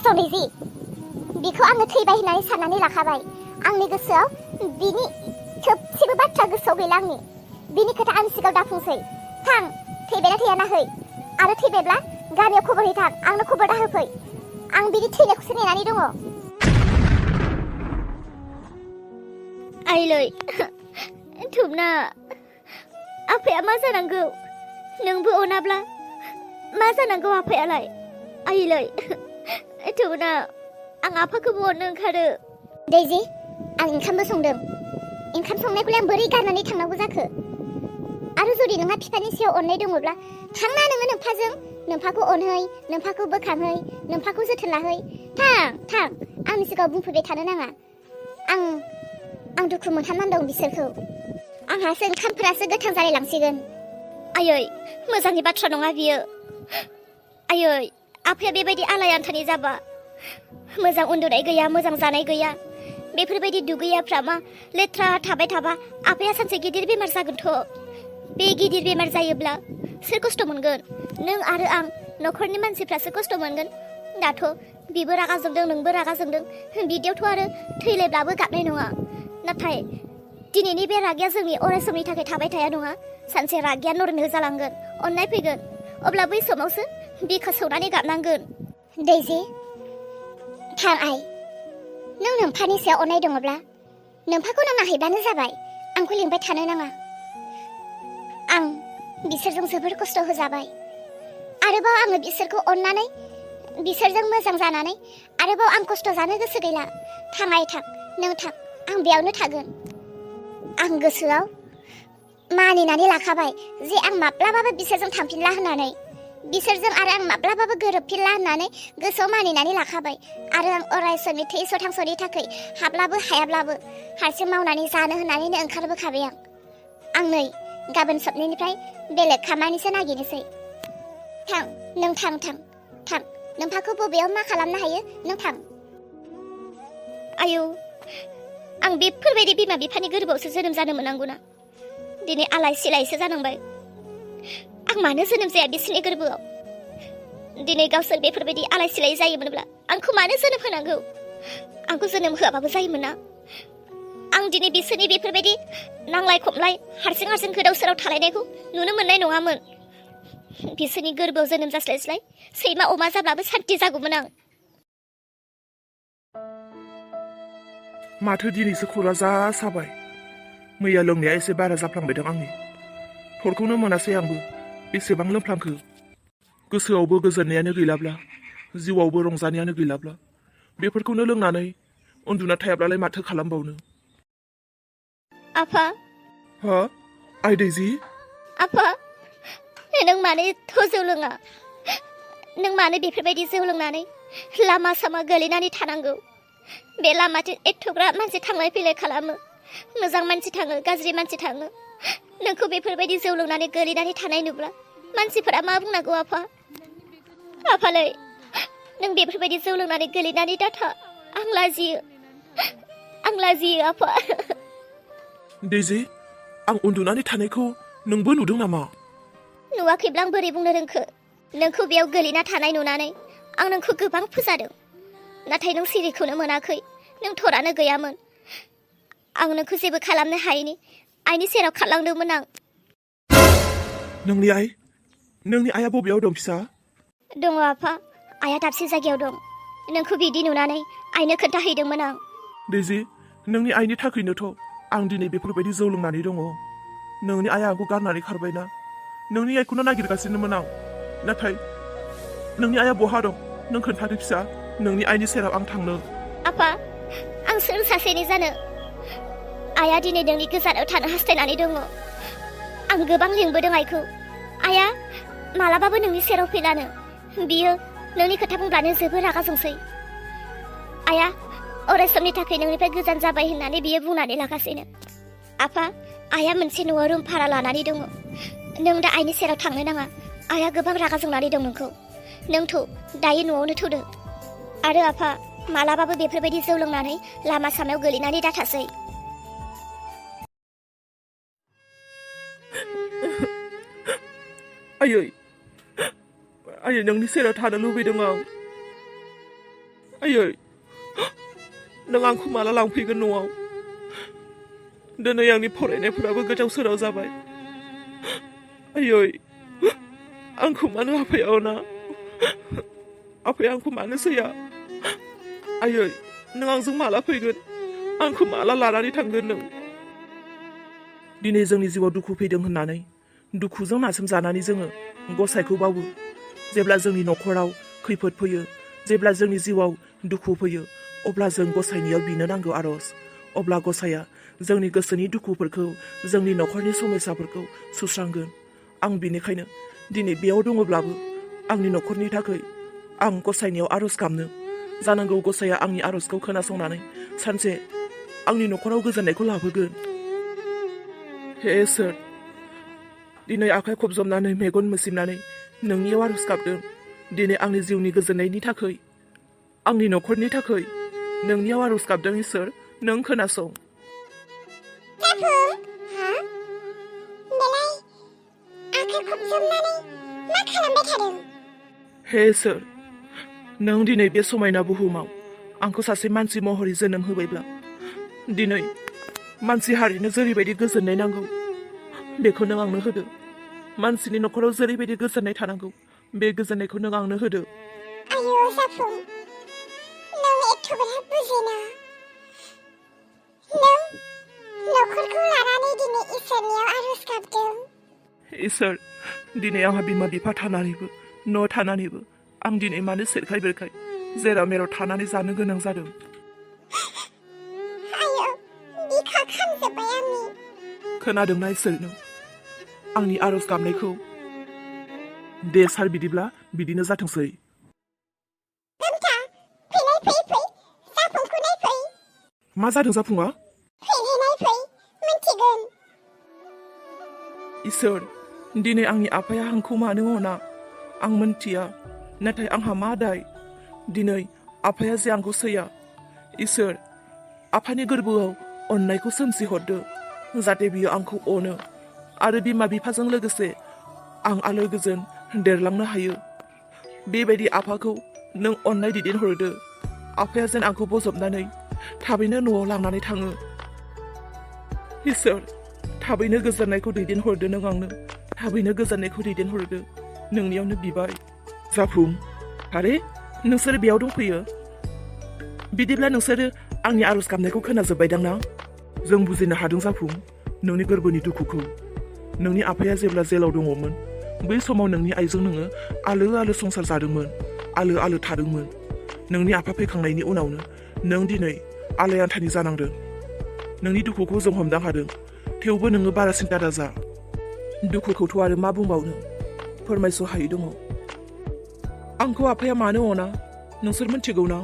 जि बिखौ आङो थैबाय होननानै साननानै लाखाबाय आंनि गोसोआव बिनि थोबसेबो बाथ्रा गोसोआव गैला आंनि बिनि खोथा आंनि सिगाङाव दाफुंसै थां थैबायना थैया नाहै आरो थैबायब्ला गामियाव खबर हैथां आंनो खबर दाहोफै आं बिनि थैनायखौसो नेनानै दङ आइलै थुबना आफाया मा जानांगौ नोंबो अनाब्ला मा जानांगौ आफायालाय आइलै थुबना आं आफाखौबो अननो ओंखारो दैजि आं ओंखामबो संदों ओंखाम संनायखौलाय आं बोरै गारनानै थांनांगौ जाखो आरो जुदि नोंहा बिफानि सायाव अननाय दङब्ला थांना नोङो नोंफाजों नोंफाखौ अनहै नोंफाखौ बोखांहै नोंफाखौ जोथोन लाहै थां आंनि सिगाङाव बुंफैबाय थानो नाङा आं दुखु मोनहाबनानै दं बिसोरखौ आंहासो ओंखामफोरासो गोथां जालायलांसिगोन आयै मोजांनि बाथ्रा नङा बियो आयै आफाया बेबायदि आलाय आन्थानि जाबा मोजां उन्दुनाय गैया मोजां जानाय गैया बेफोरबायदि दुगैयाफ्रा मा लेथ्रा थाबाय थाबा आफाया सानसे गिदिर बेमार जागोनथ' बे गिदिर बेमार जायोब्ला सोर खस्थ' मोनगोन नों आरो आं न'खरनि मानसिफ्रासो खस्थ' मोनगोन दाथ' बिबो रागा जोंदों नोंबो रागा जोंदों बिदियावथ' आरो थैलायब्लाबो गाबनाय नङा नाथाय दिनैनि बे रागाया जोंनि अराय समनि थाखाय थाबाय थाया नङा सानसे रागाया नर्मेल जालांगोन अननाय फैगोन अब्ला बै समावसो बिखा सौनानै गाबनांगोन दैजि थां आइ नों नोंफानि सायाव अननाय दङब्ला नोंफाखौ नों नाहैब्लानो जाबाय आंखौ लिंबाय थानो नाङा आं बिसोरजों जोबोर खस्थ' होजाबाय आरोबाव आङो बिसोरखौ अननानै बिसोरजों मोजां जानानै आरोबाव आं खस्थ' जानो गोसो गैला थां आइ थां नों थां आं बेयावनो थागोन आं गोसोआव मानिनानै लाखाबाय जे आं माब्लाबाबो बिसोरजों थांफिनला होननानै बिसोरजों आरो आं माब्लाबाबो गोरोबफिनला होननानै गोसोआव मानिनानै लाखाबाय आरो आं अराय समनि थै सथांस'नि थाखाय हाब्लाबो हायाब्लाबो हारसिं मावनानै जानो होननानैनो ओंखारबोखाबाय आं नै गाबोन सबनिफ्राय बेलेग खामानिसो नागिरनोसै थां नों थां नोंफाखौ बबेयाव मा खालामनो हायो नों थां आयौ आं बेफोरबायदि बिमा बिफानि गोरबोआवसो जोनोम जानो मोननांगौना दिनै आलाय सिलायसो जानांबाय आं मानो जोनोम जाया बिसोरनि गोरबोआव दिनै गावसोर बेफोरबायदि आलाय सिलाय जायोमोनब्ला आंखौ मानो जोनोम होनांगौ आंखौ जोनोम होआबाबो जायोमोन ना आं दिनै बिसोरनि बेफोरबायदि नांलाय खमलाय हारसिं गोदाव सोराव थालायनायखौ नुनो मोननाय नङामोन बिसोरनि गोरबोआव जोनोम जास्लायस्लाय सैमा अमा जाब्लाबो सान्थि जागौमोन आं माथो दिनैसो खरा जा साबाय मैया लोंनाया एसे बारा जाफ्लांबायदों आंनि थरखौनो मोनासै आंबो बेसेबां लोंफ्लांखो गोसोआवबो गोजोननायानो गैलाब्ला जिउआवबो रंजानायानो गैलाब्ला बेफोरखौनो लोंनानै उन्दुना थायाब्लालाय माथो खालामबावनो आफा हा आइ दैजि आफा नों मानो एथ' जौ लोङा नों मानो बेफोरबायदि जौ लोंनानै लामा सामा गोलैनानै थानांगौ बे लामाथिं एथ'ग्राब मानसि थांलाय फैलाय खालामो मोजां मानसि थाङो गाज्रि मानसि थाङो नोंखौ बेफोरबायदि जौ लोंनानै गोलैनानै थानाय नुब्ला मानसिफोरा मा बुंनांगौ आफालै नों बेफोरबायदि जौ लोंनानै गोलैनानै दाथा आं लाजियो आफा दैजि आं उन्दुनानै थानायखौ नोंबो नुदों नामा नुवाखैब्ला आं बोरै बुंनो रोंखो नोंखौ बेयाव गोलैना थानाय नुनानै आं नोंखौ गोबां फोजादों नाथाय नों सिरिखौनो मोनाखै नों थरानो गैयामोन आं नोंखौ जेबो खालामनो हायैनि आइनि सेराव खारलांदोंमोन आं नोंनि आइया बबेयाव दं फिसा दङ आफा आइया दाबसे जायगायाव दं नोंखौ बिदि नुनानै आइनो खोन्थाहैदोंमोन आं दैजि नोंनि आइनि थाखायनोथ' आं दिनै बेफोरबायदि जौ लोंनानै दङ नोंनि आइया आंखौ गारनानै खारबायना नोंनि आइखौनो नागिरगासिनोमोन आं नाथाय नोंनि आइया बहा दं नों खोन्थादो फिसा नोंनि आइनि सेराव आं थांनो आफा आं सोर सासेनि जानो आइया दिनै नोंनि गोजानाव थानो हास्थायनानै दङ आं गोबां लिंबोदों आइखौ आइया मालाबाबो नोंनि सेराव फैलानो बियो नोंनि खोथा बुंब्लानो जोबोर रागा जोंसै आइया अराय समनि थाखाय नोंनिफ्राय गोजान जाबाय होननानै बियो बुंनानै लागासिनो आफा आइया मोनसे न'आव रुम भारा लानानै दङ नों दा आइनि सेराव थांनो नाङा आइया गोबां रागा जोंनानै दं नोंखौ नोंथ' दायो न'आवनो थौदो आरो आफा मालाबाबो बेफोरबायदि जौ लोंनानै लामा सामायाव गोलैनानै दाथासै आयै नोंनि सेराव थानो लुबैदों आं आयै नों आंखौ माला लांफैगोन न'आव दिनै आंनि फरायनायफोराबो गोदाव सोराव जाबाय आयै आंखौ मानो आफाया अना आफाया आंखौ मानो सैया आयै नों आंजों माला फैगोन आंखौ माला लानानै थांगोन नों दिनै जोंनि जिउआव दुखु फैदों होननानै दुखुजों नासोमजानानै जोङो गसाइखौ बावो जेब्ला जोंनि न'खराव खैफोद फैयो जेब्ला जोंनि जिउआव दुखु फैयो अब्ला जों गसाइनियाव बिनो नांगौ आरज अब्ला गसाइया जोंनि गोसोनि दुखुफोरखौ जोंनि न'खरनि समस्याफोरखौ सुस्रांगोन आं बिनिखायनो दिनै बेयाव दङब्लाबो आंनि न'खरनि थाखाय आं गसाइनियाव आरज गाबनो जानांगौ गसाइया आंनि आरजखौ खोनासंनानै सानसे आंनि न'खराव गोजोननायखौ लाबोगोन हे इसोर दिनै आखाइ खबजबनानै मेगन मोसिबनानै नोंनियाव आरज गाबदों दिनै आंनि जिउनि गोजोननायनि थाखाय आंनि न'खरनि थाखाय नोंनियाव आरज गाबदों इसोर नों खोनासं हे इसोर नों दिनै बे समायना बुहुमाव आंखौ सासे मानसि महरै जोनोम होबायब्ला दिनै मानसि हारिनो जेरैबायदि गोजोननाय नांगौ बेखौ नों आंनो होदो मानसिनि न'खराव जेरैबायदि गोजोननाय थानांगौ बे गोजोननायखौ नों आंनो होदो आयौ जाफुं नों एथ'ग्राब बुजिना नों न'खरखौ लानानै दिनै इसोरनियाव आरज गाबदों इसोर दिनै आंहा बिमा बिफा थानानैबो न' थानानैबो आं दिनै मानो सेरखाय बेरखाय जेराव मेराव थानानै जानो गोनां जादों आयौ बिखा खामजोब्बाय आंनि खोनादोंना इसोर नों आंनि आरज गाबनायखौ दे सार बिदिब्ला बिदिनो जाथोंसै मा जादों जाफुङा इसोर दिनै आंनि आफाया आंखौ मानो अना आं मोनथिया नाथाय आंहा मा दाय दिनै आफाया जे आंखौ सैया इसोर आफानि गोरबोआव अननायखौ सोमजिहरदो जाहाथे बियो आंखौ अनो आरो बिमा बिफाजों लोगोसे आं आलो गोजोन देरलांनो हायो बेबायदि आफाखौ नों अननाय दैदेनहरदो आफाया जेन आंखौ बजबनानै थाबैनो न'आव लांनानै थाङो इसोर थाबैनो गोजोननायखौ दैदेनहरदो नों आंनो थाबैनो गोजोननायखौ दैदेनहरदो नोंनियावनो बिबाय जाफुं आरे नोंसोर बेयाव दंफैयो बिदिब्ला नोंसोरो आंनि आरज गाबनायखौ खोनाजोब्बायदां ना जों बुजिनो हादों जाफुं नोंनि गोरबोनि दुखुखौ नोंनि आफाया जेब्ला जेलाव दङमोन बै समाव नोंनि आइजों नोङो आलो आलो संसार जादोंमोन आलो आलो थादोंमोन नोंनि आफा फैखांनायनि उनावनो नों दिनै आलायान्थानि जानांदों नोंनि दुखुखौ जों हमदां हादों थेवबो नोङो बारा सिन्था दाजा दुखुखौथ' आरो मा बुंबावनो फोरमायस' हायै दङ आंखौ आफाया मानो अना नोंसोर मिथिगौ ना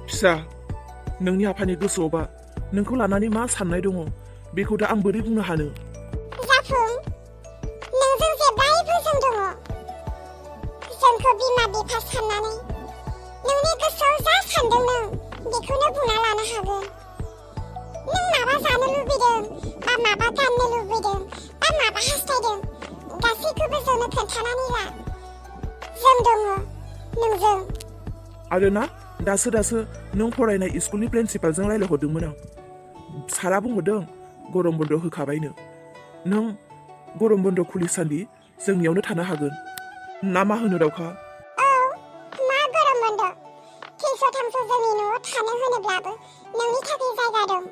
फिसा नोंनि आफानि गोसोआवबा नोंखौ लानानै मा साननाय दङ बेखौ दा आं बोरै बुंनो हानो जाफुं नोंजों जेब्लायबो जों दङ जोंखौ बिमा बिफा साननानै नोंनि गोसोआव जा सानदों नों बेखौनो बुंना लानो हागोन नों माबा जानो लुबैदों बा माबा गाननो लुबैदों बा माबा हास्थायदों गासैखौबो जोंनो खोन्थानानै ला जों दङ नोंजों आरो ना दासो नों फरायनाय स्कुलनि प्रिन्सिपालजों रायज्लायहरदोंमोन आं सारा बुंहरदों गरम बन्द होखाबायनो नों गरम बन्द खुलिसान्दि जोंनियावनो थानो हागोन ना मा होनो दावखा औ मा गरम बन्द थिनस' थामस' जोंनि न'आव थानो होनोब्लाबो नोंनि थाखाय जायगा दं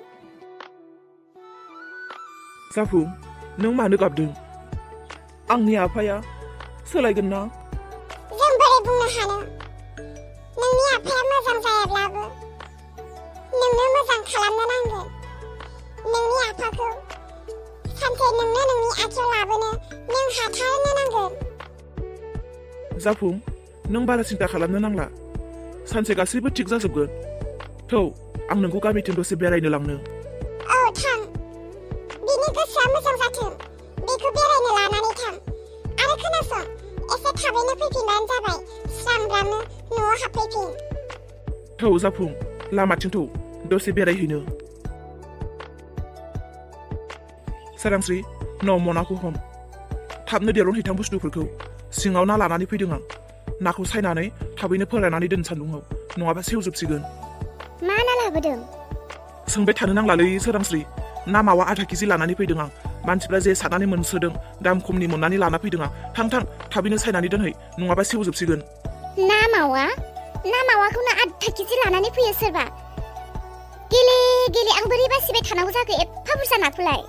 जाफुं नों मानो गाबदों आंनि आफाया सोलायगोन ना जों बोरै बुंनो हानो नोंनि आफाया मोजां जायाब्लाबो नोंनो मोजां खालामनो नांगोन नोंनि आफाखौ सानसे नोंनो नोंनि आथिङाव लाबोनो नों हाथारनो नांगोन जाफुं नों बारा सिन्था खालामनो नांला सानसे गासैबो थिग जाजोबगोन थौ आं नोंखौ गामिथिं दसे बेरायनो लांनो औ थां बिनि गोसोआ मोजां जाथों बेखौ बेरायनो लानानै थां आरो खोनासं एसे थाबैनो फैफिनबानो जाबाय स्रांब्लानो न'आव हाबफैफिन थौ जाफुं लामाथिं थौ दसे बेरायहैनो सोरांस्रि न' मनाखौ हम थाबनो देरनहैथां बुस्थुफोरखौ सिङाव ना लानानै फैदों आं नाखौ सायनानै थाबैनो फोराननानै दोन सान्दुङाव नङाबा सेवजोबसिगोन। मा ना लाबोदों? सोंबाय थानो नांलालै सोरांस्रि। ना मावा आधा केजि लानानै फैदों आं। मानसिफ्रा जे सारनानै मोनसोदों, दाम खमनि मोननानै लाना फैदों आं। थां थाबैनो सायनानै दोनहै, नङाबा सेवजोबसिगोन। ना मावाखौनो आधा केजि लानानै फैयो सोरबा। गेले आं बोरै बासिबाय थानांगौ जाखो एफा बुरजा नाखौलाय?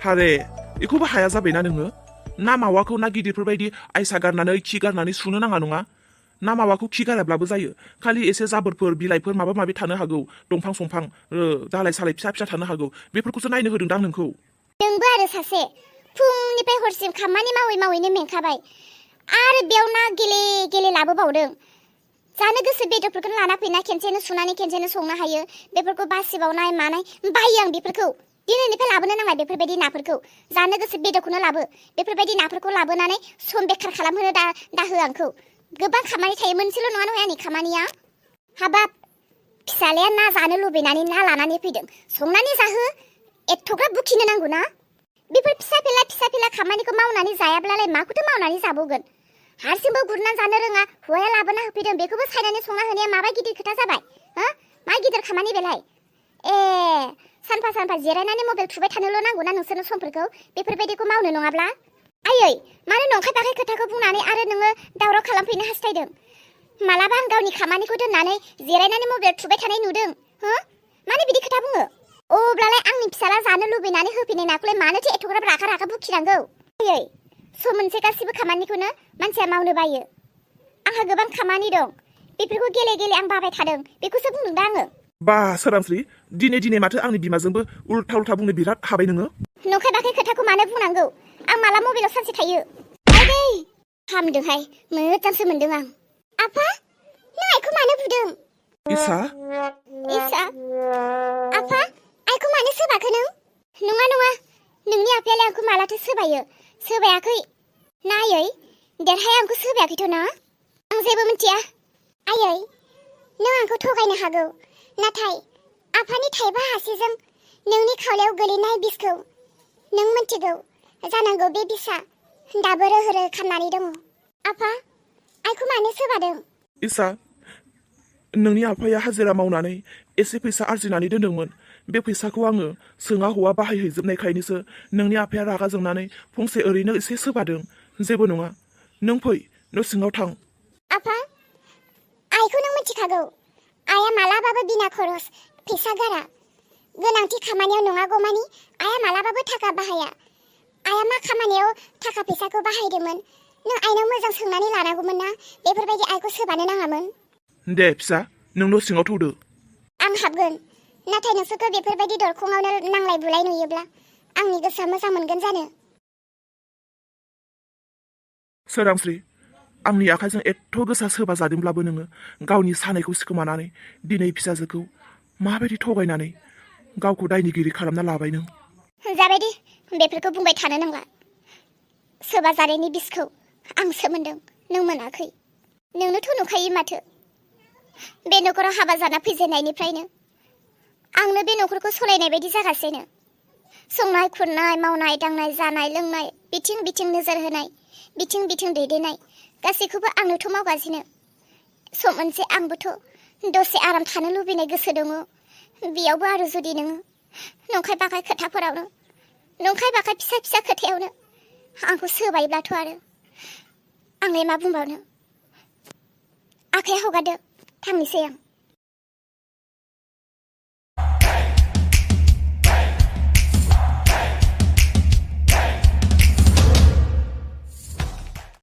हारे, बेखौबो हाया जाबायना नोङो? ना मावाखौ ना गिदिरफोरबायदि आयसा गारनानै खि गारनानै सुनो नाङा नङा? ना मावाखौ खि गाराब्लाबो जायो, खालि एसे जाबोरफोर बिलाइफोर माबा माबि थानो हागौ, दंफां संफां दालाय सालाय फिसा फिसा थानो हागौ, बेफोरखौसो नायनो होदोंदां नोंखौ। नोंबो आरो सासे फुंनिफ्राय हरसिम खामानि मावैनो मेंखाबाय आरो बेयाव ना गेले लाबोबावदों। जानो गोसो बेदरफोरखौनो लाना फैना खेनसेनो सुनानै खेनसेनो संनो हायो। बेफोरखौ बासिबावनाय मानाय बायो आं बेफोरखौ। दिनैनिफ्राय लाबोनो नाङा बेफोरबायदि नाफोरखौ। जानो गोसो बेदरखौनो लाबो। बेफोरबायदि नाफोरखौ लाबोनानै सम बेखार खालामहोनो दाहो आंखौ। गोबां खामानि थायो, मोनसेल' नङा आंनि खामानिया। हाबाब, फिसालाया ना जानो लुबैनानै ना लानानै फैदों, संनानै जाहो। एथ'ग्राब बुखिनो नांगौ ना? बेफोर फिसा फिला खामानिखौ मावनानै जायाब्लालाय माखौथो मावनानै जाबावगोन? हारसिंबो गुरनानै जानो रोङा, हौवाया लाबोना होफैदों, बेखौबो सायनानै संना होनाया माबा गिदिर खोथा जाबाय? मा गिदिर खामानि बेलाय? सानफा जिरायनानै मबाइल थुबाय थानोल' नांगौना नोंसोरनो समफोरखौ? बेफोरबायदिखौ मावनो नङाब्ला? आयै, मानो नंखाय बाखाय खोथाखौ बुंनानै आरो नोङो दावराव खालामफैनो हास्थायदों? मालाबा आं गावनि खामानिखौ दोननानै जिरायनानै मबाइल थुबाय थानाय नुदों। मानो बिदि खोथा बुङो? अब्लालाय आंनि फिसाला जानो लुबैनानै होफैनाय नाखौलाय मानोथो एथ'ग्राब रागा बुखिनांगौ? आयै, सम मोनसे गासिबो खामानिखौनो मानसिया मावनो बायो। आंहा गोबां खामानि दं। बेफोरखौ गेले आं बाबाय थादों, बेखौसो बुंदों दा आङो। बा सोरांस्रि, दिनै माथो आंनि बिमाजोंबो उल्था बुंनो बिराद हाबाय नोङो। नंखाय बाखाय खोथाखौ मानो बुंनांगौ? आं माला मबाइलाव सानसे थायो? आइदै, हामदोंहाय, मोजांसो मोनदों आं। आफा, नों आइखौ मानो बुदों? इसा, आफा, आइखौ मानो सोबाखै नों? नङा, नोंनि आफायालाय आंखौ मालाथो सोबायो? सोबायाखै। नायै, देरहाय आंखौ सोबायाखैथ' ना? आं जेबो मिथिया। आयै, नों आंखौ थगायनो हागौ, नाथाय आफानि थाइबा आसिजों नोंनि खावलायाव गोलैनाय बिसखौ नों मिथिगौ जानांगौ। बे बिसआ दाबो रोहो खामनानै दङ। आफा, आइखौ मानो सोबादों? इसा, नोंनि आफाया हाजिरा मावनानै एसे फैसा आरजिनानै दोनदोंमोन। बे फैसाखौ आङो सोङा हौवा बाहायहैजोबनायखायनोसो नोंनि आफाया रागा जोंनानै फंसे ओरैनो एसे सोबादों। जेबो नङा, नों फै, न' सिङाव थां। आफा, आइखौ नों मिथिखागौ, आइया मालाबाबो बिना खरस फैसा गारा। गोनांथि खामानियाव नङागौमानि आइया मालाबाबो थाखा बाहाया। आइया मा खामानियाव थाखा फैसाखौ बाहायदोंमोन नों आइनाव मोजां सोंनानै लानांगौमोन ना? बेफोरबायदि आइखौ सोबानो नाङामोन। दे फिसा, नों न' सिङाव थौदो। आं हाबगोन, नाथाय नोंसोरखौ बेफोरबायदि दरखङावनो नांलाय बुलाय नुयोब्ला आंनि गोसोआ मोजां मोनगोन जानो? सोरांस्रि, आंनि आखाइजों एथ' गोसा सोबा जादोंब्लाबो नोङो गावनि सानायखौ सिखोमानानै दिनै फिसाजोखौ माबायदि थगायनानै गावखौ दायनिगिरि खालामना लाबाय नों? जाबाय दे, बेफोरखौ बुंबाय थानो नांला। सोबा जानायनि बिसखौ आंसो मोनदों, नों मोनाखै। नोंनोथ' नुखायो माथो। बे न'खराव हाबा जाना फैजेननायनिफ्रायनो आंनो बे न'खरखौ सलायनाय बायदि जागासिनो। संनाय खुरनाय, मावनाय दांनाय, जानाय लोंनाय, बिथिं नोजोर होनाय, बिथिं दैदेननाय, गासैखौबो आंनोथ' मावगासिनो। सम मोनसे आंबोथ' दसे आराम थानो लुबैनाय गोसो दङ। बेयावबो आरो जुदि नोङो नंखाय बाखाय खोथाफोरावनो, नंखाय बाखाय फिसा खोथायावनो आंखौ सोबायब्लाथ' आरो आंलाय मा बुंबावनो? आखाइया हगारदो, थांनोसै आं।